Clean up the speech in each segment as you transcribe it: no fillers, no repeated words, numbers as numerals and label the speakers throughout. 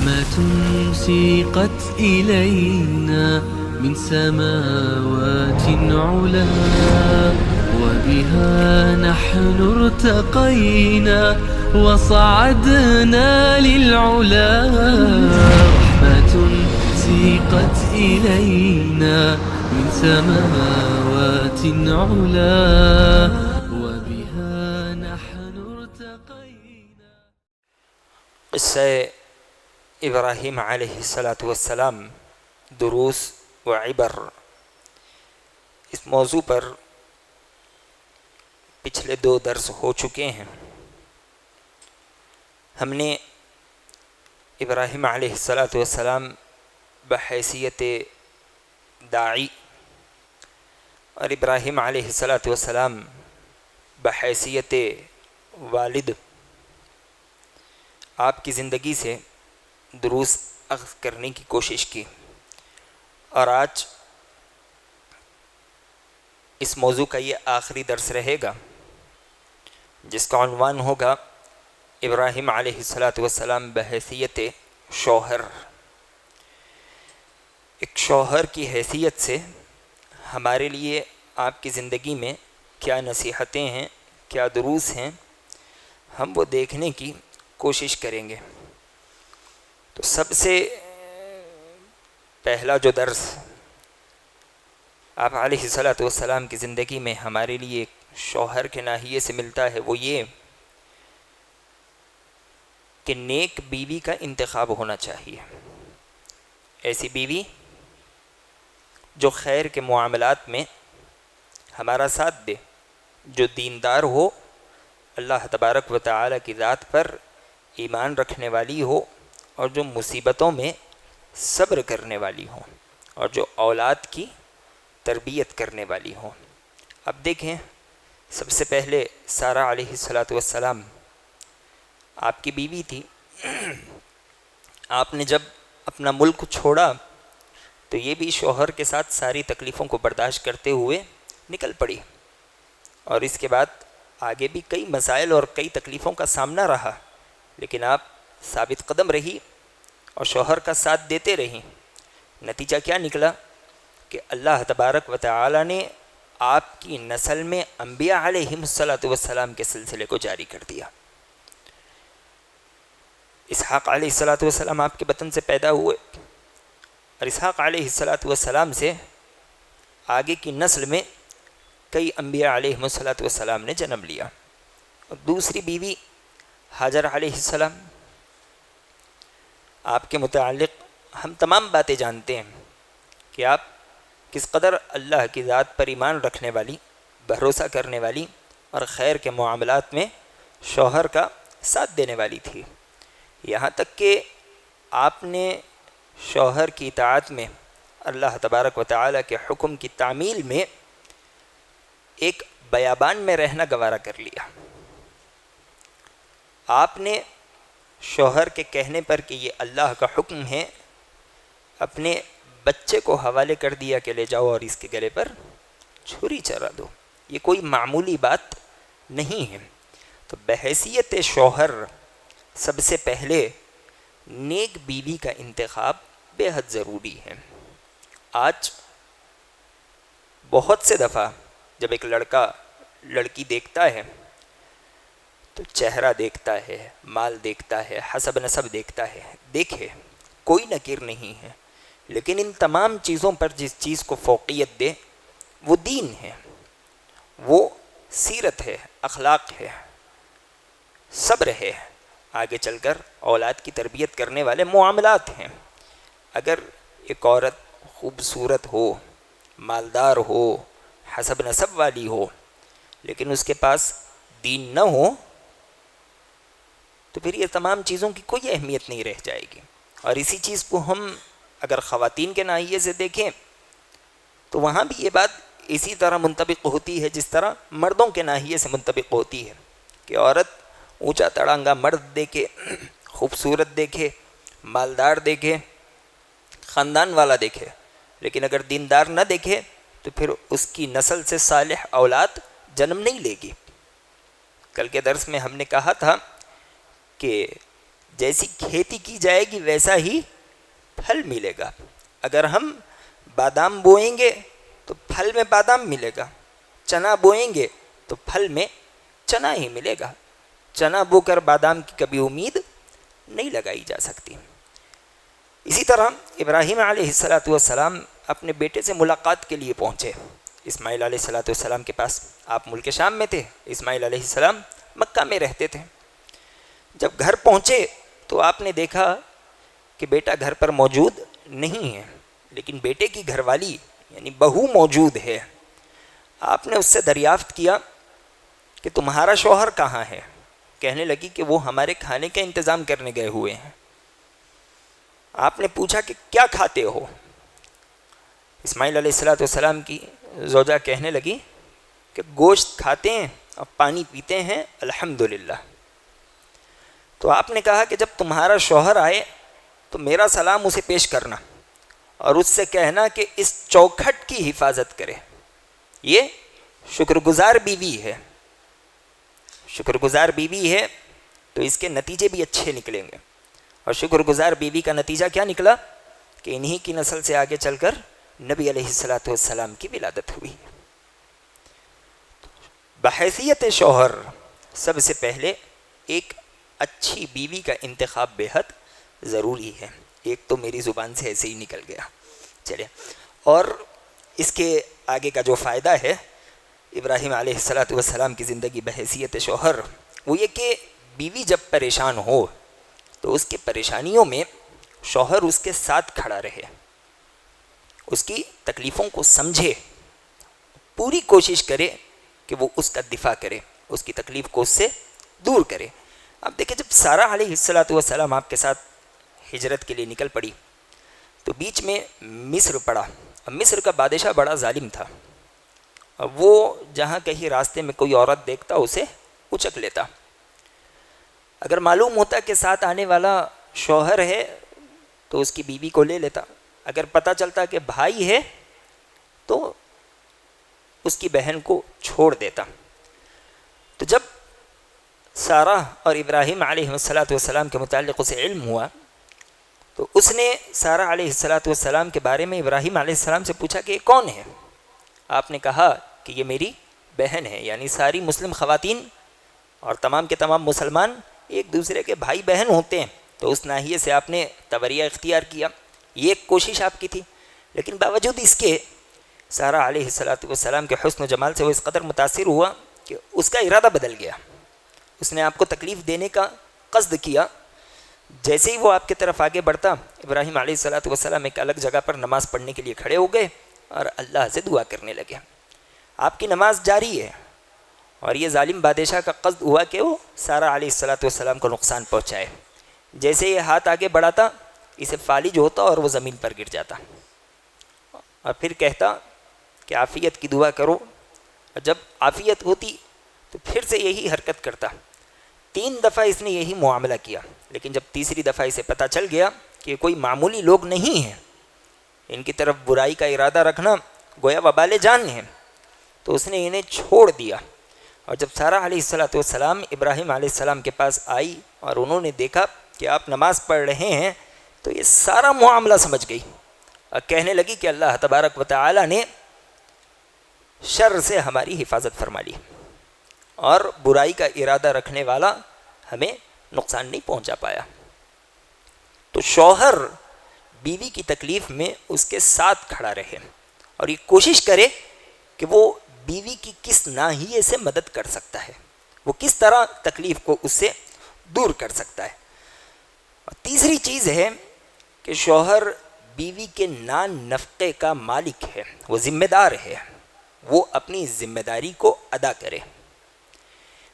Speaker 1: رحمة سيقت إلينا من سماوات علا وبها نحن ارتقينا وصعدنا للعلا رحمة سيقت إلينا من سماوات علا وبها نحن ارتقينا.
Speaker 2: قصہ ابراہیم علیہ السلام دروس و عبر، اس موضوع پر پچھلے 2 درس ہو چکے ہیں۔ ہم نے ابراہیم علیہ السلام بحیثیت داعی اور ابراہیم علیہ السلام بحیثیت والد آپ کی زندگی سے دروس اخذ کرنے کی کوشش کی، اور آج اس موضوع کا یہ آخری درس رہے گا جس کا عنوان ہوگا ابراہیم علیہ السلام بحیثیت شوہر۔ ایک شوہر کی حیثیت سے ہمارے لیے آپ کی زندگی میں کیا نصیحتیں ہیں، کیا دروس ہیں، ہم وہ دیکھنے کی کوشش کریں گے۔ تو سب سے پہلا جو درس آپ علیہ السلام کی زندگی میں ہمارے لیے شوہر کے ناحیے سے ملتا ہے، وہ یہ کہ نیک بیوی کا انتخاب ہونا چاہیے۔ ایسی بیوی جو خیر کے معاملات میں ہمارا ساتھ دے، جو دیندار ہو، اللہ تبارک و تعالی کی ذات پر ایمان رکھنے والی ہو، اور جو مصیبتوں میں صبر کرنے والی ہو، اور جو اولاد کی تربیت کرنے والی ہو۔ اب دیکھیں، سب سے پہلے سارہ علیہ السلام آپ کی بیوی تھی۔ آپ نے جب اپنا ملک چھوڑا تو یہ بھی شوہر کے ساتھ ساری تکلیفوں کو برداشت کرتے ہوئے نکل پڑی، اور اس کے بعد آگے بھی کئی مسائل اور کئی تکلیفوں کا سامنا رہا، لیکن آپ ثابت قدم رہی اور شوہر کا ساتھ دیتے رہی۔ نتیجہ کیا نکلا کہ اللہ تبارک و تعالی نے آپ کی نسل میں انبیاء علیہم السلام کے سلسلے کو جاری کر دیا۔ اسحاق علیہ السلام آپ کے بطن سے پیدا ہوئے، اور اسحاق علیہ السلام سے آگے کی نسل میں کئی انبیاء علیہم السلام نے جنم لیا۔ اور دوسری بیوی ہاجر علیہ السلام، آپ کے متعلق ہم تمام باتیں جانتے ہیں کہ آپ کس قدر اللہ کی ذات پر ایمان رکھنے والی، بھروسہ کرنے والی، اور خیر کے معاملات میں شوہر کا ساتھ دینے والی تھی۔ یہاں تک کہ آپ نے شوہر کی اطاعت میں، اللہ تبارک و تعالی کے حکم کی تعمیل میں ایک بیابان میں رہنا گوارا کر لیا۔ آپ نے شوہر کے کہنے پر کہ یہ اللہ کا حکم ہے، اپنے بچے کو حوالے کر دیا کہ لے جاؤ اور اس کے گلے پر چھری چرا دو۔ یہ کوئی معمولی بات نہیں ہے۔ تو بحیثیت شوہر سب سے پہلے نیک بیوی کا انتخاب بے حد ضروری ہے۔ آج بہت سے دفعہ جب ایک لڑکا لڑکی دیکھتا ہے تو چہرہ دیکھتا ہے، مال دیکھتا ہے، حسب نسب دیکھتا ہے، دیکھے کوئی نکیر نہیں ہے، لیکن ان تمام چیزوں پر جس چیز کو فوقیت دے وہ دین ہے، وہ سیرت ہے، اخلاق ہے، صبر ہے، آگے چل کر اولاد کی تربیت کرنے والے معاملات ہیں۔ اگر ایک عورت خوبصورت ہو، مالدار ہو، حسب نسب والی ہو، لیکن اس کے پاس دین نہ ہو تو پھر یہ تمام چیزوں کی کوئی اہمیت نہیں رہ جائے گی۔ اور اسی چیز کو ہم اگر خواتین کے ناحیے سے دیکھیں تو وہاں بھی یہ بات اسی طرح منطبق ہوتی ہے جس طرح مردوں کے ناحیے سے منطبق ہوتی ہے کہ عورت اونچا تڑانگا مرد دیکھے، خوبصورت دیکھے، مالدار دیکھے، خاندان والا دیکھے، لیکن اگر دیندار نہ دیکھے تو پھر اس کی نسل سے صالح اولاد جنم نہیں لے گی۔ کل کے درس میں ہم نے کہا تھا کہ جیسی کھیتی کی جائے گی ویسا ہی پھل ملے گا. اگر ہم بادام بوئیں گے تو پھل میں بادام ملے گا، چنا بوئیں گے تو پھل میں چنا ہی ملے گا. چنا بو کر بادام کی کبھی امید نہیں لگائی جا سکتی. اسی طرح ابراہیم علیہ السلام اپنے بیٹے سے ملاقات کے لیے پہنچے اسماعیل علیہ السلام کے پاس. آپ ملک شام میں تھے، اسماعیل علیہ السلام مکہ میں رہتے تھے. جب گھر پہنچے تو آپ نے دیکھا کہ بیٹا گھر پر موجود نہیں ہے، لیکن بیٹے کی گھر والی یعنی بہو موجود ہے. آپ نے اس سے دریافت کیا کہ تمہارا شوہر کہاں ہے؟ کہنے لگی کہ وہ ہمارے کھانے کا انتظام کرنے گئے ہوئے ہیں. آپ نے پوچھا کہ کیا کھاتے ہو؟ اسماعیل علیہ السلام کی زوجہ کہنے لگی کہ گوشت کھاتے ہیں اور پانی پیتے ہیں الحمدللہ. تو آپ نے کہا کہ جب تمہارا شوہر آئے تو میرا سلام اسے پیش کرنا اور اس سے کہنا کہ اس چوکھٹ کی حفاظت کرے. یہ شکر گزار بیوی ہے، شکر گزار بیوی ہے تو اس کے نتیجے بھی اچھے نکلیں گے. اور شکر گزار بیوی کا نتیجہ کیا نکلا کہ انہی کی نسل سے آگے چل کر نبی علیہ السلام کی ولادت ہوئی. بحیثیت شوہر سب سے پہلے ایک اچھی بیوی کا انتخاب بے حد ضروری ہے. ایک تو میری زبان سے ایسے ہی نکل گیا. چلے، اور اس کے آگے کا جو فائدہ ہے ابراہیم علیہ السلام کی زندگی بحیثیت شوہر وہ یہ کہ بیوی جب پریشان ہو تو اس کے پریشانیوں میں شوہر اس کے ساتھ کھڑا رہے، اس کی تکلیفوں کو سمجھے، پوری کوشش کرے کہ وہ اس کا دفاع کرے، اس کی تکلیف کو اس سے دور کرے. اب دیکھیں جب سارہ علیہ السلام آپ کے ساتھ ہجرت کے لیے نکل پڑی تو بیچ میں مصر پڑا. اب مصر کا بادشاہ بڑا ظالم تھا. اب وہ جہاں کہیں راستے میں کوئی عورت دیکھتا اسے اچک لیتا. اگر معلوم ہوتا کہ ساتھ آنے والا شوہر ہے تو اس کی بیوی کو لے لیتا. اگر پتہ چلتا کہ بھائی ہے تو اس کی بہن کو چھوڑ دیتا. تو جب سارہ اور ابراہیم علیہ السلام کے متعلق اسے علم ہوا تو اس نے سارہ علیہ السلام کے بارے میں ابراہیم علیہ السلام سے پوچھا کہ یہ کون ہے؟ آپ نے کہا کہ یہ میری بہن ہے. یعنی ساری مسلم خواتین اور تمام کے تمام مسلمان ایک دوسرے کے بھائی بہن ہوتے ہیں. تو اس ناحیے سے آپ نے تبریہ اختیار کیا. یہ ایک کوشش آپ کی تھی. لیکن باوجود اس کے سارہ علیہ السلام کے حسن و جمال سے وہ اس قدر متاثر ہوا کہ اس کا ارادہ بدل گیا. اس نے آپ کو تکلیف دینے کا قصد کیا. جیسے ہی وہ آپ کی طرف آگے بڑھتا ابراہیم علیہ السلام ایک الگ جگہ پر نماز پڑھنے کے لیے کھڑے ہو گئے اور اللہ سے دعا کرنے لگے. آپ کی نماز جاری ہے اور یہ ظالم بادشاہ کا قصد ہوا کہ وہ سارہ علیہ السلام کو نقصان پہنچائے. جیسے یہ ہاتھ آگے بڑھاتا اسے فالج ہوتا اور وہ زمین پر گر جاتا اور پھر کہتا کہ عافیت کی دعا کرو. اور جب عافیت ہوتی تو پھر سے یہی حرکت کرتا. 3 دفعہ اس نے یہی معاملہ کیا. لیکن جب تیسری دفعہ اسے پتہ چل گیا کہ کوئی معمولی لوگ نہیں ہیں، ان کی طرف برائی کا ارادہ رکھنا گویا وبال جان ہے، تو اس نے انہیں چھوڑ دیا. اور جب سارہ علیہ السلام ابراہیم علیہ السلام کے پاس آئی اور انہوں نے دیکھا کہ آپ نماز پڑھ رہے ہیں تو یہ سارا معاملہ سمجھ گئی اور کہنے لگی کہ اللہ تبارک و تعالی نے شر سے ہماری حفاظت فرما لی اور برائی کا ارادہ رکھنے والا ہمیں نقصان نہیں پہنچا پایا. تو شوہر بیوی کی تکلیف میں اس کے ساتھ کھڑا رہے اور یہ کوشش کرے کہ وہ بیوی کی کس ناحیے سے مدد کر سکتا ہے، وہ کس طرح تکلیف کو اس سے دور کر سکتا ہے. اور تیسری چیز ہے کہ شوہر بیوی کے نان نفقے کا مالک ہے، وہ ذمہ دار ہے، وہ اپنی ذمہ داری کو ادا کرے.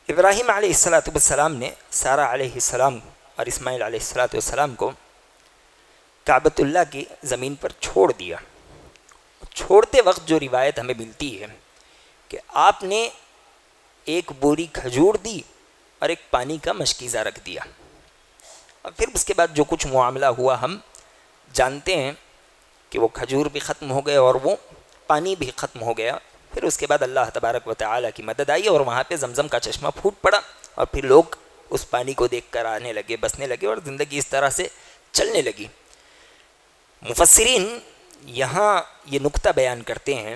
Speaker 2: ابراہیم علیہ السلام نے سارہ علیہ السلام اور اسماعیل علیہ السلام کو کعبۃ اللہ کی زمین پر چھوڑ دیا. چھوڑتے وقت جو روایت ہمیں ملتی ہے کہ آپ نے ایک بوری کھجور دی اور ایک پانی کا مشکیزہ رکھ دیا. اور پھر اس کے بعد جو کچھ معاملہ ہوا ہم جانتے ہیں کہ وہ کھجور بھی ختم ہو گئے اور وہ پانی بھی ختم ہو گیا. پھر اس کے بعد اللہ تبارک و تعالی کی مدد آئی اور وہاں پہ زمزم کا چشمہ پھوٹ پڑا اور پھر لوگ اس پانی کو دیکھ کر آنے لگے، بسنے لگے اور زندگی اس طرح سے چلنے لگی۔ مفسرین یہاں یہ نقطہ بیان کرتے ہیں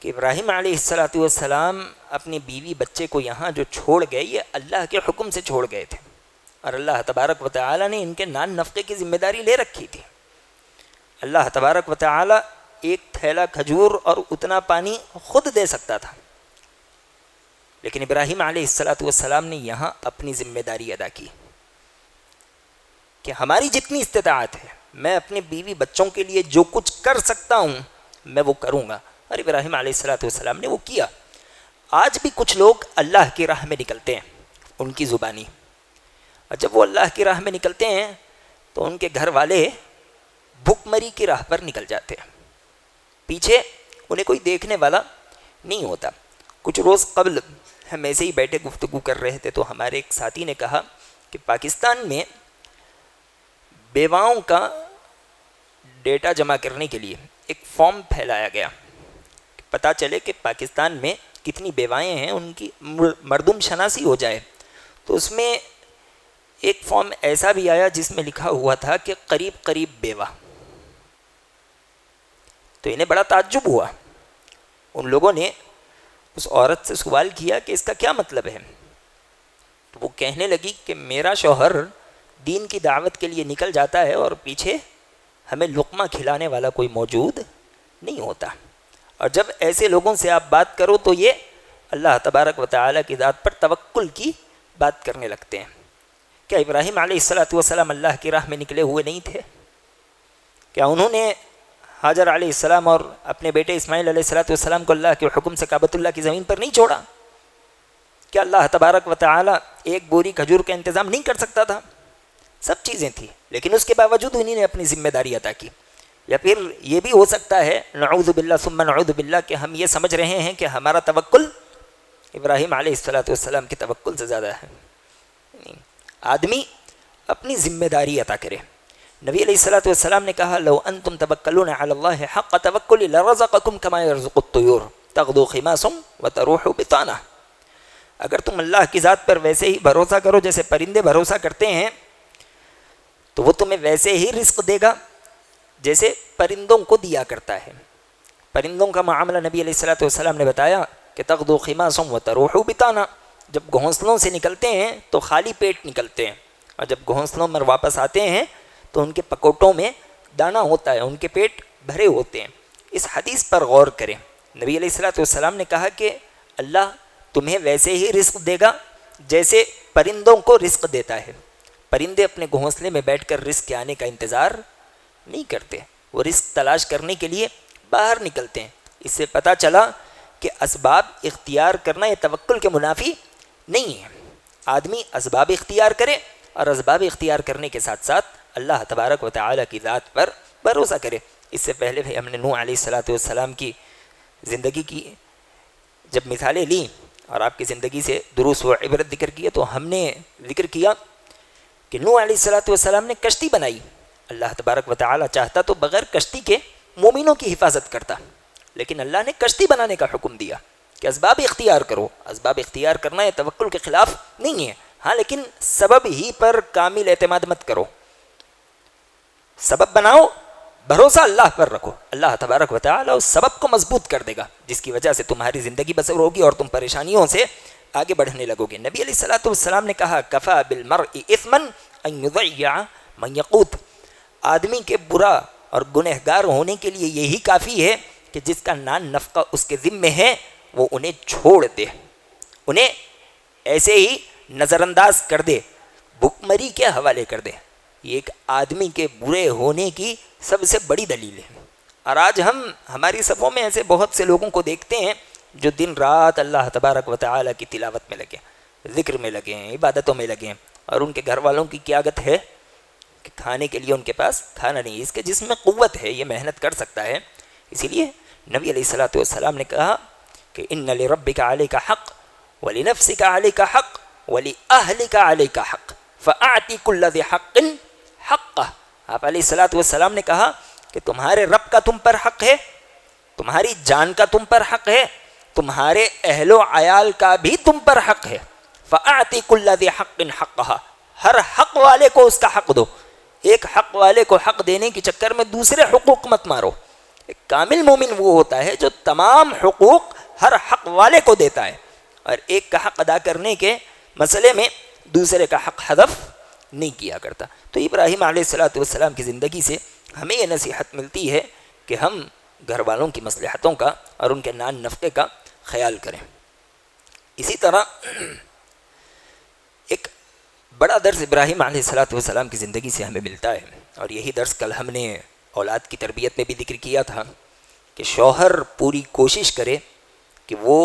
Speaker 2: کہ ابراہیم علیہ السلام اپنی بیوی بچے کو یہاں جو چھوڑ گئے یہ اللہ کے حکم سے چھوڑ گئے تھے، اور اللہ تبارک و تعالی نے ان کے نان نفقے کی ذمہ داری لے رکھی تھی۔ اللہ تبارک و تعالی ایک تھیلا کھجور اور اتنا پانی خود دے سکتا تھا، لیکن ابراہیم علیہ السلام نے یہاں اپنی ذمہ داری ادا کی کہ ہماری جتنی استطاعت ہے میں اپنے بیوی بچوں کے لیے جو کچھ کر سکتا ہوں میں وہ کروں گا، اور ابراہیم علیہ السلام نے وہ کیا۔ آج بھی کچھ لوگ اللہ کی راہ میں نکلتے ہیں ان کی زبانی، اور جب وہ اللہ کی راہ میں نکلتے ہیں تو ان کے گھر والے بھوک مری کی راہ پر نکل جاتے ہیں، پیچھے انہیں کوئی دیکھنے والا نہیں ہوتا۔ کچھ روز قبل ہم ایسے ہی بیٹھے گفتگو کر رہے تھے تو ہمارے ایک ساتھی نے کہا کہ پاکستان میں بیواؤں کا ڈیٹا جمع کرنے کے لیے ایک فارم پھیلایا گیا، پتہ چلے کہ پاکستان میں کتنی بیوائیں ہیں، ان کی مردم شناسی ہو جائے۔ تو اس میں ایک فارم ایسا بھی آیا جس میں لکھا ہوا تھا کہ قریب قریب بیوہ۔ تو انہیں بڑا تعجب ہوا، ان لوگوں نے اس عورت سے سوال کیا کہ اس کا کیا مطلب ہے؟ تو وہ کہنے لگی کہ میرا شوہر دین کی دعوت کے لیے نکل جاتا ہے اور پیچھے ہمیں لقمہ کھلانے والا کوئی موجود نہیں ہوتا، اور جب ایسے لوگوں سے آپ بات کرو تو یہ اللہ تبارک و تعالیٰ کی ذات پر توکل کی بات کرنے لگتے ہیں۔ کیا ابراہیم علیہ السلام اللہ کی راہ میں نکلے ہوئے نہیں تھے؟ کیا انہوں نے حاجر علیہ السلام اور اپنے بیٹے اسماعیل علیہ السلام کو اللہ کے حکم سے کعبۃ اللہ کی زمین پر نہیں چھوڑا؟ کیا اللہ تبارک و تعالیٰ ایک بوری کھجور کا انتظام نہیں کر سکتا تھا؟ سب چیزیں تھیں، لیکن اس کے باوجود انہوں نے اپنی ذمہ داری ادا کی۔ یا پھر یہ بھی ہو سکتا ہے نعوذ باللہ ثم نعوذ باللہ کہ ہم یہ سمجھ رہے ہیں کہ ہمارا توکل ابراہیم علیہ السلام کے توکل سے زیادہ ہے۔ آدمی اپنی ذمہ داری عطا کرے۔ نبی علیہ السلام نے کہا لو انتم توکلون علی اللہ حق توکل لرزقکم کما یرزق الطیور تغدو خماسا وتروح بطانہ۔ اگر تم اللہ کی ذات پر ویسے ہی بھروسہ کرو جیسے پرندے بھروسہ کرتے ہیں تو وہ تمہیں ویسے ہی رزق دے گا جیسے پرندوں کو دیا کرتا ہے۔ پرندوں کا معاملہ نبی علیہ السلام نے بتایا کہ تغدو خماسا وتروح بطانہ، جب گھونسلوں سے نکلتے ہیں تو خالی پیٹ نکلتے ہیں، اور جب گھونسلوں میں واپس آتے ہیں تو ان کے پکوٹوں میں دانہ ہوتا ہے، ان کے پیٹ بھرے ہوتے ہیں۔ اس حدیث پر غور کریں، نبی علیہ السلام نے کہا کہ اللہ تمہیں ویسے ہی رزق دے گا جیسے پرندوں کو رزق دیتا ہے۔ پرندے اپنے گھونسلے میں بیٹھ کر رزق کے آنے کا انتظار نہیں کرتے، وہ رزق تلاش کرنے کے لیے باہر نکلتے ہیں۔ اس سے پتہ چلا کہ اسباب اختیار کرنا یہ توکل کے منافی نہیں ہے۔ آدمی اسباب اختیار کرے اور اسباب اختیار کرنے کے ساتھ ساتھ اللہ تبارک و تعالیٰ کی ذات پر بھروسہ کرے۔ اس سے پہلے بھی ہم نے نوح علیہ السلام کی زندگی کی جب مثالیں لیں اور آپ کی زندگی سے دروس و عبرت ذکر کیا تو ہم نے ذکر کیا کہ نوح علیہ السلام نے کشتی بنائی۔ اللہ تبارک و تعالیٰ چاہتا تو بغیر کشتی کے مومنوں کی حفاظت کرتا، لیکن اللہ نے کشتی بنانے کا حکم دیا کہ اسباب اختیار کرو۔ اسباب اختیار کرنا یہ توکل کے خلاف نہیں ہے، ہاں لیکن سبب ہی پر کامل اعتماد مت کرو، سبب بناؤ، بھروسہ اللہ پر رکھو، اللہ تبارک و تعالیٰ اس سبب کو مضبوط کر دے گا جس کی وجہ سے تمہاری زندگی بسر ہوگی اور تم پریشانیوں سے آگے بڑھنے لگو گے۔ نبی علیہ السلام نے کہا کفا بالمرء اثما ان یضیع من یقوت، آدمی کے برا اور گنہگار ہونے کے لیے یہی کافی ہے کہ جس کا نان نفقہ اس کے ذمے ہے وہ انہیں چھوڑ دے، انہیں ایسے ہی نظر انداز کر دے، بھوک مری کے حوالے کر دے۔ یہ ایک آدمی کے برے ہونے کی سب سے بڑی دلیل ہے۔ اور آج ہم ہماری صفوں میں ایسے بہت سے لوگوں کو دیکھتے ہیں جو دن رات اللہ تبارک و تعالیٰ کی تلاوت میں لگے، ذکر میں لگے ہیں، عبادتوں میں لگے ہیں، اور ان کے گھر والوں کی قیادت ہے کہ کھانے کے لیے ان کے پاس کھانا نہیں، اس کے جسم میں قوت ہے، یہ محنت کر سکتا ہے۔ اسی لیے نبی علیہ السلام نے کہا کہ ان لربک علیک حق ولنفسک علیک حق ولأہلک علیک حق فاعطی کل ذی حق حقہ۔ آپ علیہ السلام نے کہا کہ تمہارے رب کا تم پر حق ہے، تمہاری جان کا تم پر حق ہے، تمہارے اہل و عیال کا بھی تم پر حق ہے، فَأَعْطِ كُلَّ ذِي حَقٍّ حَقَّهَا، ہر حق والے کو اس کا حق دو. ایک حق والے کو حق دینے کے چکر میں دوسرے حقوق مت مارو. ایک کامل مومن وہ ہوتا ہے جو تمام حقوق ہر حق والے کو دیتا ہے اور ایک کا حق ادا کرنے کے مسئلے میں دوسرے کا حق حذف نہیں کیا کرتا. تو ابراہیم علیہ السلام کی زندگی سے ہمیں یہ نصیحت ملتی ہے کہ ہم گھر والوں کی مصلحتوں کا اور ان کے نان نفقے کا خیال کریں. اسی طرح ایک بڑا درس ابراہیم علیہ السلام کی زندگی سے ہمیں ملتا ہے اور یہی درس کل ہم نے اولاد کی تربیت میں بھی ذکر کیا تھا کہ شوہر پوری کوشش کرے کہ وہ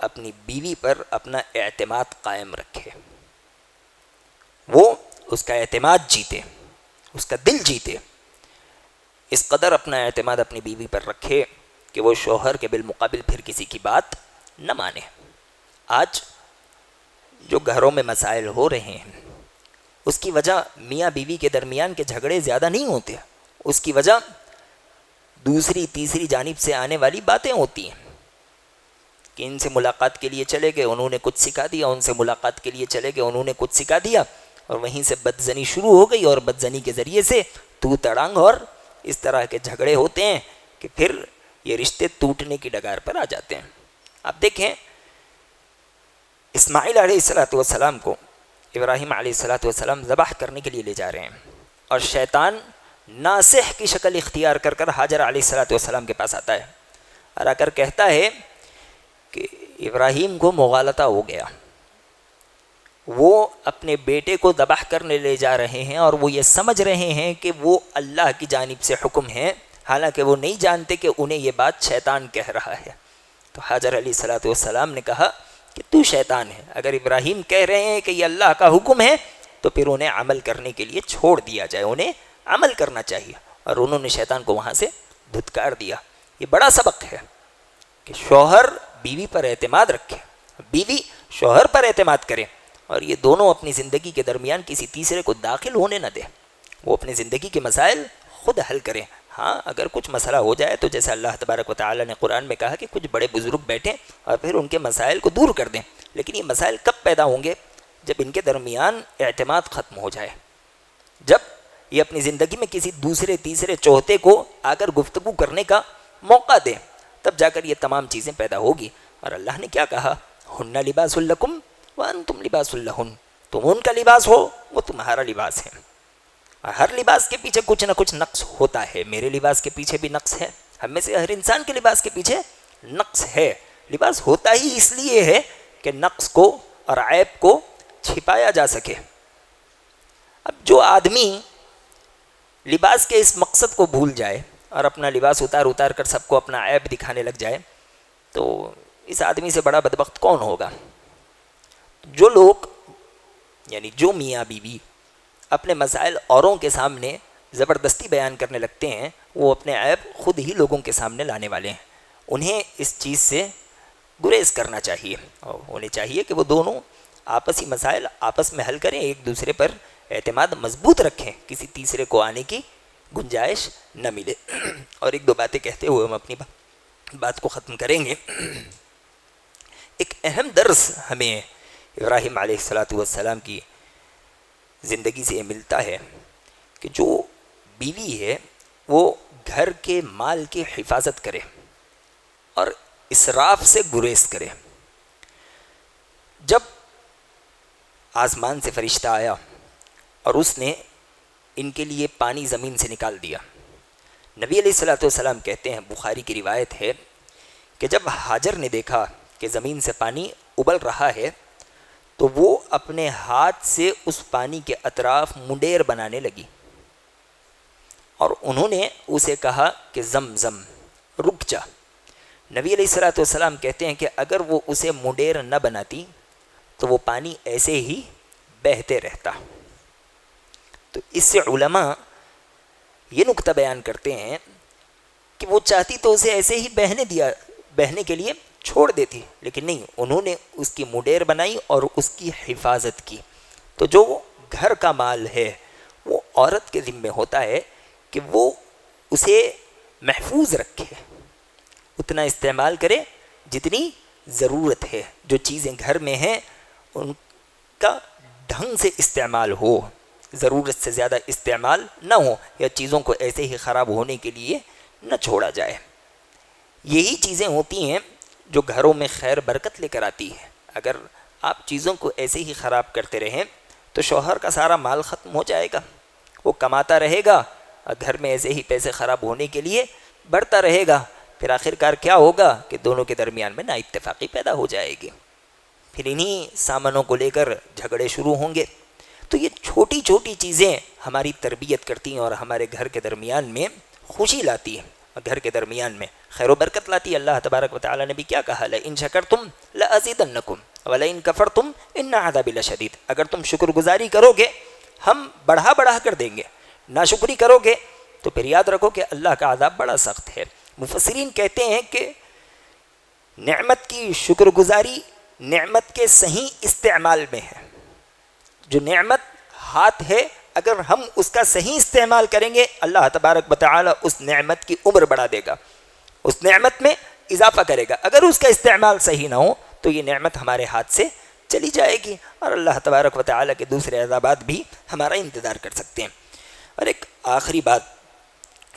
Speaker 2: اپنی بیوی پر اپنا اعتماد قائم رکھے، وہ اس کا اعتماد جیتے، اس کا دل جیتے. اس قدر اپنا اعتماد اپنی بیوی پر رکھے کہ وہ شوہر کے بالمقابل پھر کسی کی بات نہ مانے. آج جو گھروں میں مسائل ہو رہے ہیں اس کی وجہ میاں بیوی کے درمیان کے جھگڑے زیادہ نہیں ہوتے، اس کی وجہ دوسری تیسری جانب سے آنے والی باتیں ہوتی ہیں کہ ان سے ملاقات کے لیے چلے گئے انہوں نے کچھ سکھا دیا، ان سے ملاقات کے لیے چلے گئے انہوں نے کچھ سکھا دیا اور وہیں سے بدزنی شروع ہو گئی اور بدزنی کے ذریعے سے تو تڑانگ اور اس طرح کے جھگڑے ہوتے ہیں کہ پھر یہ رشتے ٹوٹنے کی ڈگار پر آ جاتے ہیں. آپ دیکھیں اسماعیل علیہ السلام کو ابراہیم علیہ السلام ذبح کرنے کے لیے لے جا رہے ہیں اور شیطان ناصح کی شکل اختیار کر کر حاجر علیہ السلام کے پاس آتا ہے اور آ کر کہتا ہے کہ ابراہیم کو مغالطہ ہو گیا، وہ اپنے بیٹے کو ذبح کرنے لے جا رہے ہیں اور وہ یہ سمجھ رہے ہیں کہ وہ اللہ کی جانب سے حکم ہے، حالانکہ وہ نہیں جانتے کہ انہیں یہ بات شیطان کہہ رہا ہے. تو حاجر علیہ السلام نے کہا کہ تو شیطان ہے، اگر ابراہیم کہہ رہے ہیں کہ یہ اللہ کا حکم ہے تو پھر انہیں عمل کرنے کے لیے چھوڑ دیا جائے، انہیں عمل کرنا چاہیے. اور انہوں نے شیطان کو وہاں سے دھتکار دیا. یہ بڑا سبق ہے کہ شوہر بیوی پر اعتماد رکھے، بیوی شوہر پر اعتماد کرے اور یہ دونوں اپنی زندگی کے درمیان کسی تیسرے کو داخل ہونے نہ دیں، وہ اپنی زندگی کے مسائل خود حل کریں. ہاں اگر کچھ مسئلہ ہو جائے تو جیسا اللہ تبارک و تعالی نے قرآن میں کہا کہ کچھ بڑے بزرگ بیٹھیں اور پھر ان کے مسائل کو دور کر دیں، لیکن یہ مسائل کب پیدا ہوں گے؟ جب ان کے درمیان اعتماد ختم ہو جائے، جب یہ اپنی زندگی میں کسی دوسرے تیسرے چوتھے کو آ کر گفتگو کرنے کا موقع دیں، تب جا کر یہ تمام چیزیں پیدا ہوگی. اور اللہ نے کیا کہا؟ ہن لباس لکم وانتم لباس لہن، تم ان کا لباس ہو وہ تمہارا لباس ہے. اور ہر لباس کے پیچھے کچھ نہ کچھ نقص ہوتا ہے، میرے لباس کے پیچھے بھی نقص ہے، ہم میں سے ہر انسان کے لباس کے پیچھے نقص ہے. لباس ہوتا ہی اس لیے ہے کہ نقص کو اور عیب کو چھپایا جا سکے. اب جو آدمی لباس کے اس مقصد کو بھول جائے اور اپنا لباس اتار کر سب کو اپنا عیب دکھانے لگ جائے تو اس آدمی سے بڑا بدبخت کون ہوگا؟ جو لوگ یعنی جو میاں بیوی اپنے مسائل اوروں کے سامنے زبردستی بیان کرنے لگتے ہیں وہ اپنے عیب خود ہی لوگوں کے سامنے لانے والے ہیں. انہیں اس چیز سے گریز کرنا چاہیے اور انہیں چاہیے کہ وہ دونوں آپسی مسائل آپس میں حل کریں، ایک دوسرے پر اعتماد مضبوط رکھیں، کسی تیسرے کو آنے کی گنجائش نہ ملے. اور ایک دو باتیں کہتے ہوئے ہم اپنی بات کو ختم کریں گے. ایک اہم درس ہمیں ابراہیم علیہ السلام کی زندگی سے یہ ملتا ہے کہ جو بیوی ہے وہ گھر کے مال کی حفاظت کرے اور اسراف سے گریز کرے. جب آسمان سے فرشتہ آیا اور اس نے ان کے لیے پانی زمین سے نکال دیا، نبی علیہ السلام کہتے ہیں، بخاری کی روایت ہے کہ جب ہاجر نے دیکھا کہ زمین سے پانی ابل رہا ہے تو وہ اپنے ہاتھ سے اس پانی کے اطراف منڈیر بنانے لگی اور انہوں نے اسے کہا کہ زم زم رک جا. نبی علیہ السلام کہتے ہیں کہ اگر وہ اسے منڈیر نہ بناتی تو وہ پانی ایسے ہی بہتے رہتا. تو اس سے علماء یہ نقطہ بیان کرتے ہیں کہ وہ چاہتی تو اسے ایسے ہی بہنے کے لیے چھوڑ دیتی، لیکن نہیں، انہوں نے اس کی منڈیر بنائی اور اس کی حفاظت کی. تو جو گھر کا مال ہے وہ عورت کے ذمہ ہوتا ہے کہ وہ اسے محفوظ رکھے، اتنا استعمال کرے جتنی ضرورت ہے. جو چیزیں گھر میں ہیں کا ڈھنگ سے استعمال ہو، ضرورت سے زیادہ استعمال نہ ہو، یا چیزوں کو ایسے ہی خراب ہونے کے لیے نہ چھوڑا جائے۔ یہی چیزیں ہوتی ہیں جو گھروں میں خیر برکت لے کر آتی ہے۔ اگر آپ چیزوں کو ایسے ہی خراب کرتے رہیں تو شوہر کا سارا مال ختم ہو جائے گا، وہ کماتا رہے گا اور گھر میں ایسے ہی پیسے خراب ہونے کے لیے بڑھتا رہے گا، پھر آخر کار کیا ہوگا کہ دونوں کے درمیان میں نا اتفاقی پیدا ہو جائے گی، پھر انہی سامانوں کو لے کر جھگڑے شروع ہوں گے۔ تو یہ چھوٹی چھوٹی چیزیں ہماری تربیت کرتی ہیں اور ہمارے گھر کے درمیان میں خوشی لاتی ہیں اور گھر کے درمیان میں خیر و برکت لاتی ہے۔ اللہ تبارک و تعالیٰ نے بھی کیا کہا، لئن شکرتم لأزیدنکم ولئن کفرتم ان عذابی لشدید، اگر تم شکر گزاری کرو گے ہم بڑھا بڑھا کر دیں گے، ناشکری کرو گے تو پھر یاد رکھو کہ اللہ کا عذاب بڑا سخت ہے۔ مفسرین کہتے ہیں کہ نعمت کی شکر گزاری نعمت کے صحیح استعمال میں ہے۔ جو نعمت ہاتھ ہے اگر ہم اس کا صحیح استعمال کریں گے اللہ تبارک و تعالی اس نعمت کی عمر بڑھا دے گا، اس نعمت میں اضافہ کرے گا۔ اگر اس کا استعمال صحیح نہ ہو تو یہ نعمت ہمارے ہاتھ سے چلی جائے گی اور اللہ تبارک و تعالی کے دوسرے عذابات بھی ہمارا انتظار کر سکتے ہیں۔ اور ایک آخری بات،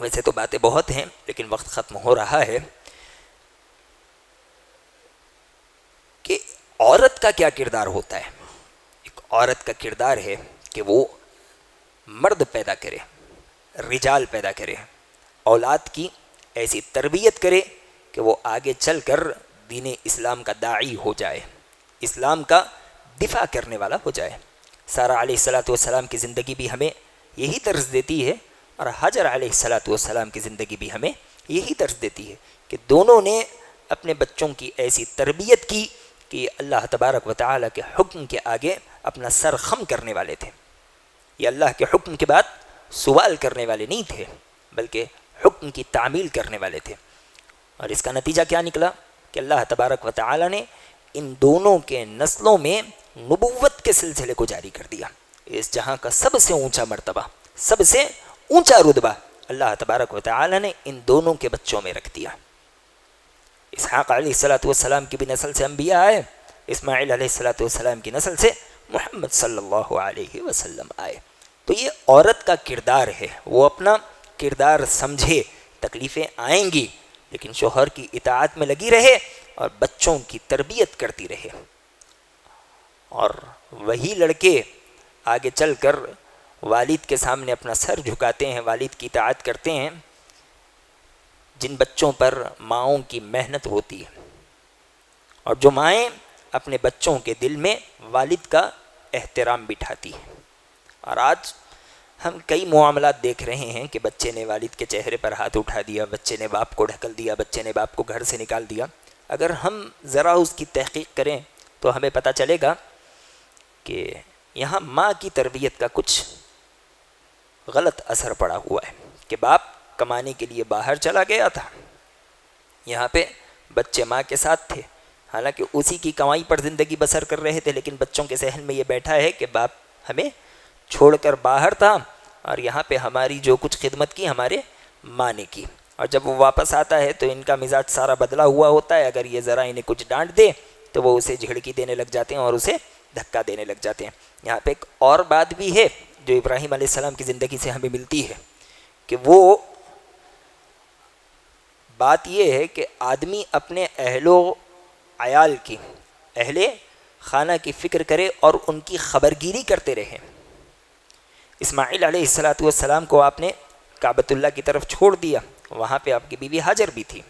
Speaker 2: ویسے تو باتیں بہت ہیں لیکن وقت ختم ہو رہا ہے، کہ عورت کا کیا کردار ہوتا ہے۔ ایک عورت کا کردار ہے کہ وہ مرد پیدا کرے، رجال پیدا کرے، اولاد کی ایسی تربیت کرے کہ وہ آگے چل کر دین اسلام کا داعی ہو جائے، اسلام کا دفاع کرنے والا ہو جائے۔ سارہ علیہ السلام کی زندگی بھی ہمیں یہی درس دیتی ہے اور حاجر علیہ السلام کی زندگی بھی ہمیں یہی درس دیتی ہے کہ دونوں نے اپنے بچوں کی ایسی تربیت کی کہ اللہ تبارک و تعالیٰ کے حکم کے آگے اپنا سر خم کرنے والے تھے۔ یہ اللہ کے حکم کے بعد سوال کرنے والے نہیں تھے بلکہ حکم کی تعمیل کرنے والے تھے۔ اور اس کا نتیجہ کیا نکلا کہ اللہ تبارک و تعالیٰ نے ان دونوں کے نسلوں میں نبوت کے سلسلے کو جاری کر دیا۔ اس جہاں کا سب سے اونچا مرتبہ، سب سے اونچا رتبہ اللہ تبارک و تعالیٰ نے ان دونوں کے بچوں میں رکھ دیا۔ اسحاق علیہ السلام کی بھی نسل سے انبیاء آئے، اسماعیل علیہ السلام کی نسل سے محمد صلی اللہ علیہ وسلم آئے۔ تو یہ عورت کا کردار ہے، وہ اپنا کردار سمجھے، تکلیفیں آئیں گی لیکن شوہر کی اطاعت میں لگی رہے اور بچوں کی تربیت کرتی رہے۔ اور وہی لڑکے آگے چل کر والد کے سامنے اپنا سر جھکاتے ہیں، والد کی اطاعت کرتے ہیں جن بچوں پر ماؤں کی محنت ہوتی ہے، اور جو مائیں اپنے بچوں کے دل میں والد کا احترام بٹھاتی ہیں۔ اور آج ہم کئی معاملات دیکھ رہے ہیں کہ بچے نے والد کے چہرے پر ہاتھ اٹھا دیا، بچے نے باپ کو ڈھکل دیا، بچے نے باپ کو گھر سے نکال دیا۔ اگر ہم ذرا اس کی تحقیق کریں تو ہمیں پتہ چلے گا کہ یہاں ماں کی تربیت کا کچھ غلط اثر پڑا ہوا ہے کہ باپ کمانے کے لیے باہر چلا گیا تھا، یہاں پہ بچے ماں کے ساتھ تھے، حالانکہ اسی کی کمائی پر زندگی بسر کر رہے تھے، لیکن بچوں کے ذہن میں یہ بیٹھا ہے کہ باپ ہمیں چھوڑ کر باہر تھا اور یہاں پہ ہماری جو کچھ خدمت کی ہمارے ماں نے کی۔ اور جب وہ واپس آتا ہے تو ان کا مزاج سارا بدلا ہوا ہوتا ہے، اگر یہ ذرا انہیں کچھ ڈانٹ دے تو وہ اسے جھڑکی دینے لگ جاتے ہیں اور اسے دھکا دینے لگ جاتے ہیں۔ یہاں پہ ایک اور بات بھی ہے جو ابراہیم علیہ السلام کی زندگی سے ہمیں ملتی ہے کہ وہ بات یہ ہے کہ آدمی اپنے اہل و عیال کی، اہل خانہ کی فکر کرے اور ان کی خبرگیری کرتے رہے۔ اسماعیل علیہ السلام کو آپ نے کعبۃ اللہ کی طرف چھوڑ دیا، وہاں پہ آپ کی بیوی ہاجر بھی تھی،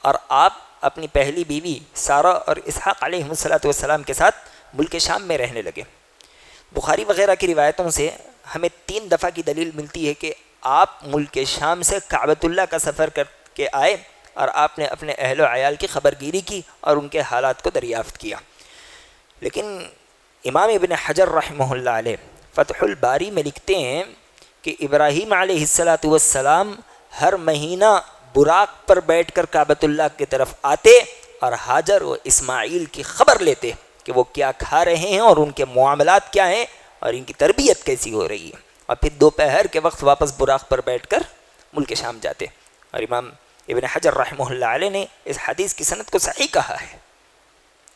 Speaker 2: اور آپ اپنی پہلی بیوی سارہ اور اسحاق علیہ السلام کے ساتھ ملک شام میں رہنے لگے۔ بخاری وغیرہ کی روایتوں سے ہمیں 3 دفعہ کی دلیل ملتی ہے کہ آپ ملک شام سے کعبۃ اللہ کا سفر کر کے آئے اور آپ نے اپنے اہل و عیال کی خبرگیری کی اور ان کے حالات کو دریافت کیا۔ لیکن امام ابن حجر رحمہ اللہ علیہ فتح الباری میں لکھتے ہیں کہ ابراہیم علیہ السلام ہر مہینہ براق پر بیٹھ کر کعبۃ اللہ کی طرف آتے اور حاجر و اسماعیل کی خبر لیتے کہ وہ کیا کھا رہے ہیں اور ان کے معاملات کیا ہیں اور ان کی تربیت کیسی ہو رہی ہے، اور پھر دوپہر کے وقت واپس براق پر بیٹھ کر ملک شام جاتے۔ اور امام ابن حجر رحمہ اللہ علیہ نے اس حدیث کی سند کو صحیح کہا ہے۔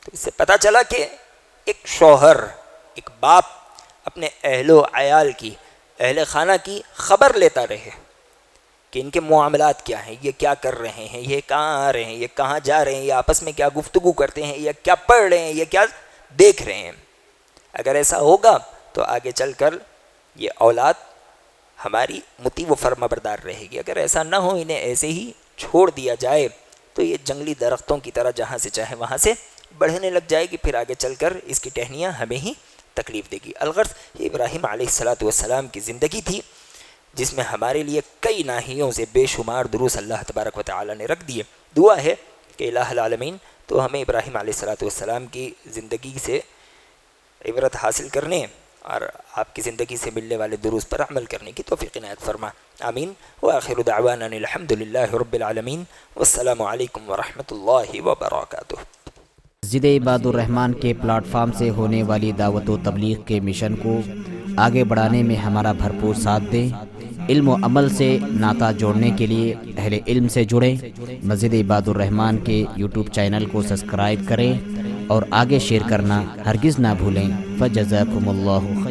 Speaker 2: تو اس سے پتہ چلا کہ ایک شوہر ایک باپ اپنے اہل و عیال کی، اہل خانہ کی خبر لیتا رہے کہ ان کے معاملات کیا ہیں، یہ کیا کر رہے ہیں، یہ کہاں آ رہے ہیں، یہ کہاں جا رہے ہیں، یہ آپس میں کیا گفتگو کرتے ہیں، یہ کیا پڑھ رہے ہیں، یہ کیا دیکھ رہے ہیں۔ اگر ایسا ہوگا تو آگے چل کر یہ اولاد ہماری مطیع و فرما بردار رہے گی۔ اگر ایسا نہ ہو، انہیں ایسے ہی چھوڑ دیا جائے تو یہ جنگلی درختوں کی طرح جہاں سے چاہے وہاں سے بڑھنے لگ جائے گی، پھر آگے چل کر اس کی ٹہنیاں ہمیں ہی تکلیف دے گی۔ الغرض یہ ابراہیم علیہ السلام کی زندگی تھی جس میں ہمارے لیے کئی ناحیوں سے بے شمار دروس اللہ تبارک و تعالی نے رکھ دیے۔ دعا ہے کہ الہ العالمین تو ہمیں ابراہیم علیہ السلام کی زندگی سے عبرت حاصل کرنے اور آپ کی زندگی سے ملنے والے دروس پر عمل کرنے کی توفیق عنایت فرما، آمین۔ وآخر دعوانا الحمد للہ رب العالمین، والسلام علیکم ورحمۃ اللہ وبرکاتہ۔
Speaker 3: مسجد عباد الرحمن کے پلیٹ فارم سے ہونے والی دعوت و تبلیغ کے مشن کو آگے بڑھانے میں ہمارا بھرپور ساتھ دیں۔ علم و عمل سے ناطہ جوڑنے کے لیے اہل علم سے جڑیں۔ مسجد عباد الرحمن کے یوٹیوب چینل کو سبسکرائب کریں اور آگے شیئر کرنا ہرگز نہ بھولیں۔ فجزاکم اللہ خیر۔